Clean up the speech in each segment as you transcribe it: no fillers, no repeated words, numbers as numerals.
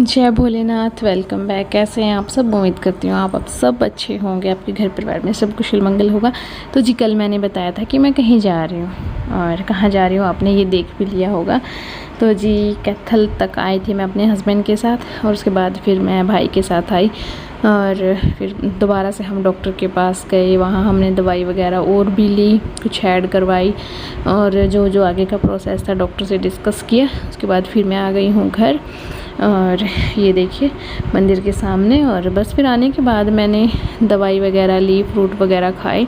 जय Bholenath. Welcome back. कैसे हैं आप सब? उम्मीद करती हूँ आप सब अच्छे होंगे, आपके घर परिवार में सब कुशल मंगल होगा। तो जी कल मैंने बताया था कि मैं कहीं जा रही हूँ, और कहाँ जा रही हूँ आपने ये देख भी लिया होगा। तो जी कैथल तक आई थी मैं अपने हस्बैंड के साथ, और उसके बाद फिर मैं भाई के साथ आई, और फिर दोबारा से हम डॉक्टर के पास गए। वहाँ हमने दवाई वगैरह और भी ली, कुछ ऐड करवाई, और जो जो आगे का प्रोसेस था डॉक्टर से डिस्कस किया। उसके बाद फिर मैं आ गई हूँ घर, और ये देखिए मंदिर के सामने। और बस फिर आने के बाद मैंने दवाई वगैरह ली, फ्रूट वगैरह खाए,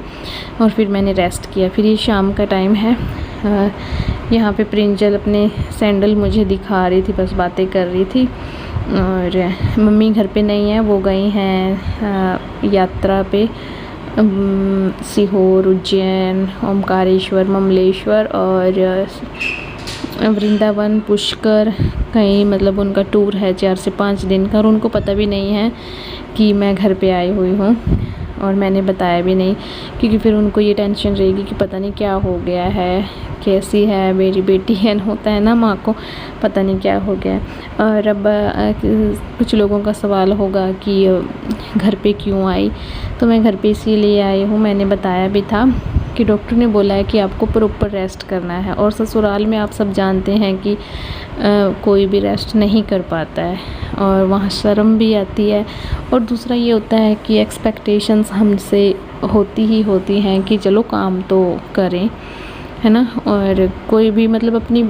और फिर मैंने रेस्ट किया। फिर ये शाम का टाइम है। यहाँ पे प्रिंजल अपने सैंडल मुझे दिखा रही थी, बस बातें कर रही थी। और मम्मी घर पे नहीं है, वो गई हैं यात्रा पे, सीहोर, उज्जैन, ओमकारेश्वर, ममलेश्वर और वृंदावन, पुष्कर, कहीं मतलब उनका टूर है 4 से 5 दिन का। और उनको पता भी नहीं है कि मैं घर पे आई हुई हूँ, और मैंने बताया भी नहीं, क्योंकि फिर उनको ये टेंशन रहेगी कि पता नहीं क्या हो गया है, कैसी है मेरी बेटी है, होता है ना माँ को, पता नहीं क्या हो गया। और अब कुछ लोगों का सवाल होगा कि घर पे क्यों आई, तो मैं घर पे इसीलिए आई हूँ। मैंने बताया भी था कि डॉक्टर ने बोला है कि आपको प्रॉपर रेस्ट करना है, और ससुराल में आप सब जानते हैं कि कोई भी रेस्ट नहीं कर पाता है, और वहाँ शर्म भी आती है। और दूसरा ये होता है कि एक्सपेक्टेशंस हमसे होती हैं कि चलो काम तो करें, है ना। और कोई भी मतलब अपनी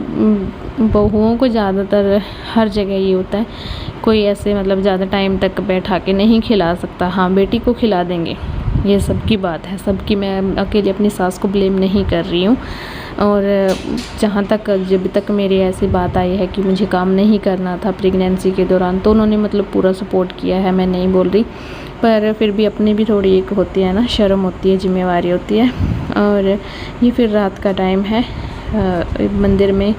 बहुओं को ज़्यादातर हर जगह ये होता है, कोई ऐसे मतलब ज़्यादा टाइम तक बैठा के नहीं खिला सकता। हाँ, बेटी को खिला देंगे, ये सबकी बात है, सबकी। मैं अकेले अपनी सास को ब्लेम नहीं कर रही हूँ। और जहाँ तक जब तक मेरी ऐसी बात आई है कि मुझे काम नहीं करना था प्रेगनेंसी के दौरान, तो उन्होंने मतलब पूरा सपोर्ट किया है, मैं नहीं बोल रही। पर फिर भी अपनी भी थोड़ी एक होती है ना, शर्म होती है, जिम्मेवारी होती है। और ये फिर रात का टाइम है, मंदिर में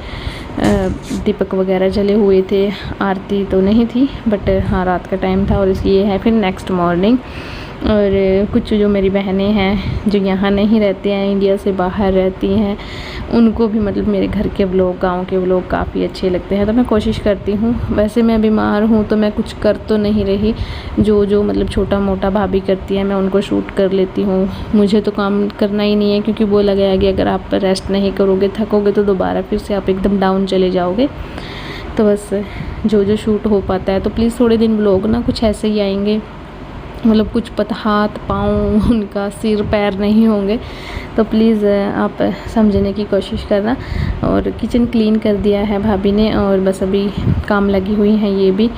दीपक वगैरह जले हुए थे, आरती तो नहीं थी, बट हाँ रात का टाइम था। और इसलिए है फिर नेक्स्ट मॉर्निंग। और कुछ जो मेरी बहनें हैं जो यहाँ नहीं रहती हैं, इंडिया से बाहर रहती हैं, उनको भी मतलब मेरे घर के व्लॉग, गांव के व्लॉग काफ़ी अच्छे लगते हैं। तो मैं कोशिश करती हूँ, वैसे मैं बीमार हूँ तो मैं कुछ कर तो नहीं रही, जो मतलब छोटा मोटा भाभी करती है मैं उनको शूट कर लेती हूँ। मुझे तो काम करना ही नहीं है, क्योंकि बोला गया है कि अगर आप रेस्ट नहीं करोगे, थकोगे, तो दोबारा फिर से आप एकदम डाउन चले जाओगे। तो बस जो शूट हो पाता है, तो प्लीज़ थोड़े दिन व्लॉग ना कुछ ऐसे ही आएंगे, मतलब कुछ पता हाथ पाँव उनका सिर पैर नहीं होंगे, तो प्लीज़ आप समझने की कोशिश करना। और किचन क्लीन कर दिया है भाभी ने, और बस अभी काम लगी हुई हैं ये भी।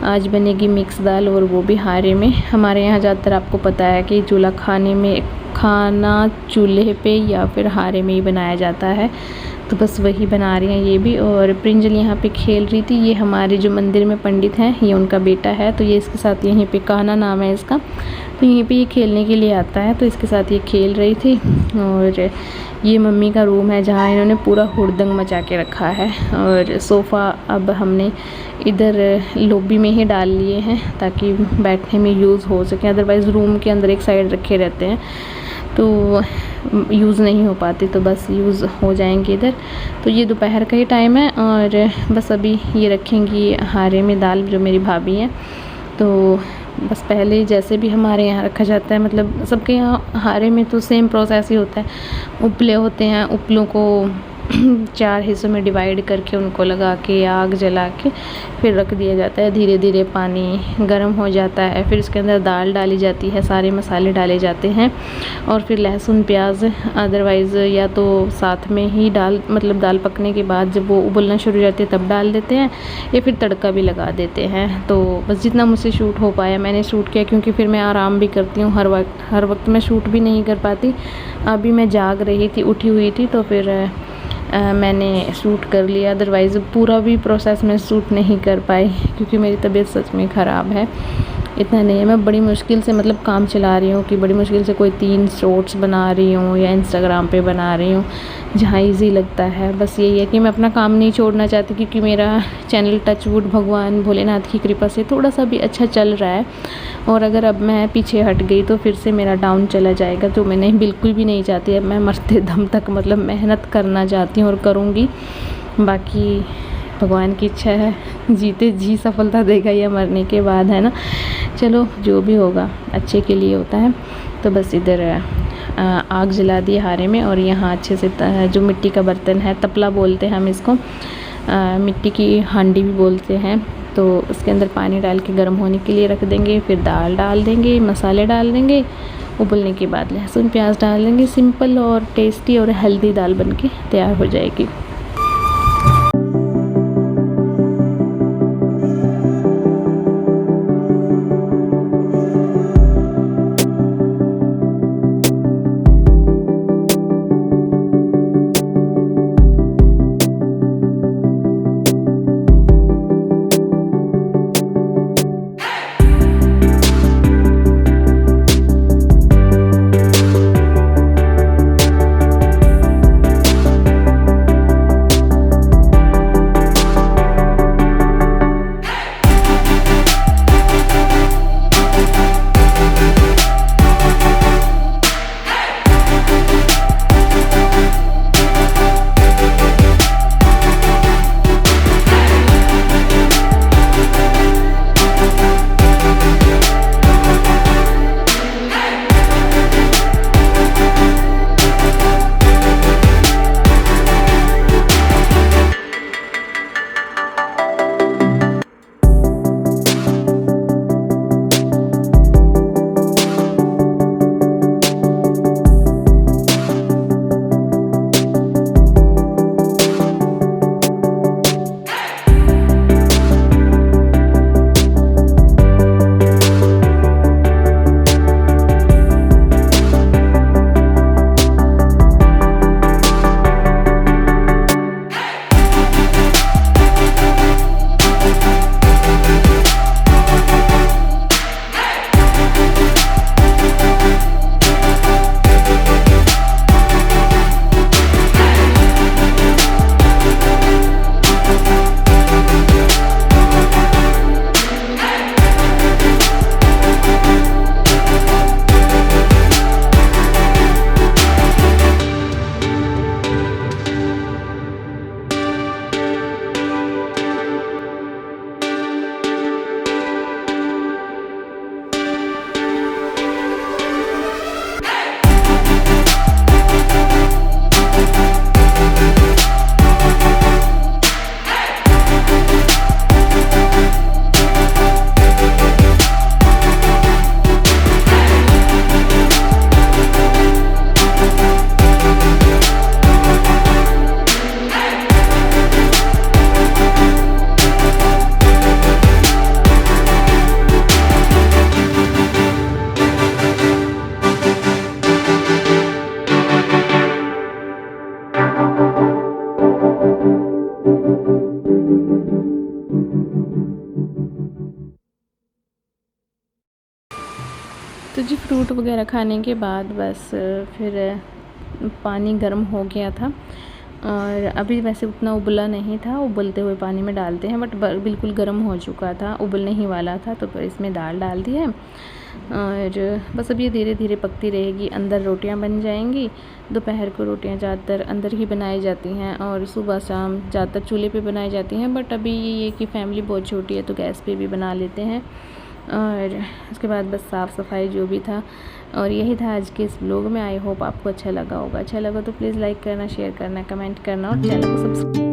आज बनेगी मिक्स दाल, और वो भी हारे में। हमारे यहाँ ज़्यादातर आपको पता है कि खाना चूल्हे पे या फिर हारे में ही बनाया जाता है, तो बस वही बना रही हैं ये भी। और प्रिंजल यहाँ पे खेल रही थी, ये हमारे जो मंदिर में पंडित हैं, ये उनका बेटा है, तो ये इसके साथ यहीं पे कान्हा नाम है इसका, तो यहीं पे ये खेलने के लिए आता है, तो इसके साथ ये खेल रही थी। और ये मम्मी का रूम है, जहाँ इन्होंने पूरा हुड़दंग मचा के रखा है। और सोफ़ा अब हमने इधर लॉबी में ही डाल लिए हैं, ताकि बैठने में यूज़ हो सके, अदरवाइज़ रूम के अंदर एक साइड रखे रहते हैं तो यूज़ नहीं हो पाती, तो बस यूज़ हो जाएंगे इधर। तो ये दोपहर का ही टाइम है, और बस अभी ये रखेंगी हारे में दाल जो मेरी भाभी हैं। तो बस पहले जैसे भी हमारे यहाँ रखा जाता है, मतलब सबके यहाँ हारे में तो सेम प्रोसेस ही होता है। उपले होते हैं, उपलों को 4 हिस्सों में डिवाइड करके उनको लगा के आग जला के फिर रख दिया जाता है। धीरे धीरे पानी गर्म हो जाता है, फिर उसके अंदर दाल डाली जाती है, सारे मसाले डाले जाते हैं, और फिर लहसुन प्याज, अदरवाइज़ या तो साथ में ही मतलब दाल पकने के बाद जब वो उबलना शुरू हो जाती है तब डाल देते हैं, या फिर तड़का भी लगा देते हैं। तो बस जितना मुझसे शूट हो पाया मैंने शूट किया, क्योंकि फिर मैं आराम भी करती हूँ, हर वक्त मैं शूट भी नहीं कर पाती। अभी मैं जाग रही थी, उठी हुई थी, तो फिर मैंने शूट कर लिया, अदरवाइज़ पूरा भी प्रोसेस में शूट नहीं कर पाई, क्योंकि मेरी तबीयत सच में ख़राब है। इतना नहीं है, मैं बड़ी मुश्किल से मतलब काम चला रही हूँ, कि बड़ी मुश्किल से कोई 3 शॉर्ट्स बना रही हूँ या इंस्टाग्राम पे बना रही हूँ, जहाँ इजी लगता है। बस यही है कि मैं अपना काम नहीं छोड़ना चाहती, क्योंकि मेरा चैनल टचवुड भगवान भोलेनाथ की कृपा से थोड़ा सा भी अच्छा चल रहा है। और अगर अब मैं पीछे हट गई तो फिर से मेरा डाउन चला जाएगा, तो मैं बिल्कुल भी नहीं चाहती। अब मैं मरते दम तक मतलब मेहनत करना चाहती हूँ, और करूँगी। बाकी भगवान की इच्छा है, जीते जी सफलता देगा या मरने के बाद, है ना। चलो जो भी होगा अच्छे के लिए होता है। तो बस इधर आग जला दी हारे में, और यहाँ अच्छे से जो मिट्टी का बर्तन है, तपला बोलते हैं हम इसको, मिट्टी की हांडी भी बोलते हैं। तो उसके अंदर पानी डाल के गर्म होने के लिए रख देंगे। फिर दाल डाल देंगे, मसाले डाल देंगे, उबलने के बाद लहसुन प्याज डाल देंगे। सिंपल और टेस्टी और हेल्दी दाल बनके तैयार हो जाएगी। तो जी फ्रूट वगैरह खाने के बाद बस फिर पानी गर्म हो गया था, और अभी वैसे उतना उबला नहीं था, उबलते हुए पानी में डालते हैं, बट बिल्कुल गर्म हो चुका था, उबलने ही वाला था। तो फिर इसमें दाल डाल दी है, और बस अब ये धीरे धीरे पकती रहेगी। अंदर रोटियां बन जाएंगी। दोपहर को रोटियां ज़्यादातर अंदर ही बनाई जाती हैं, और सुबह शाम ज़्यादातर चूल्हे पे बनाई जाती हैं, बट अभी ये कि फैमिली बहुत छोटी है तो गैस पे भी बना लेते हैं। और उसके बाद बस साफ़ सफाई जो भी था, और यही था आज के इस व्लॉग में। आई होप आपको अच्छा लगा होगा। अच्छा लगा तो प्लीज़ लाइक करना, शेयर करना, कमेंट करना, और चैनल को सब्सक्राइब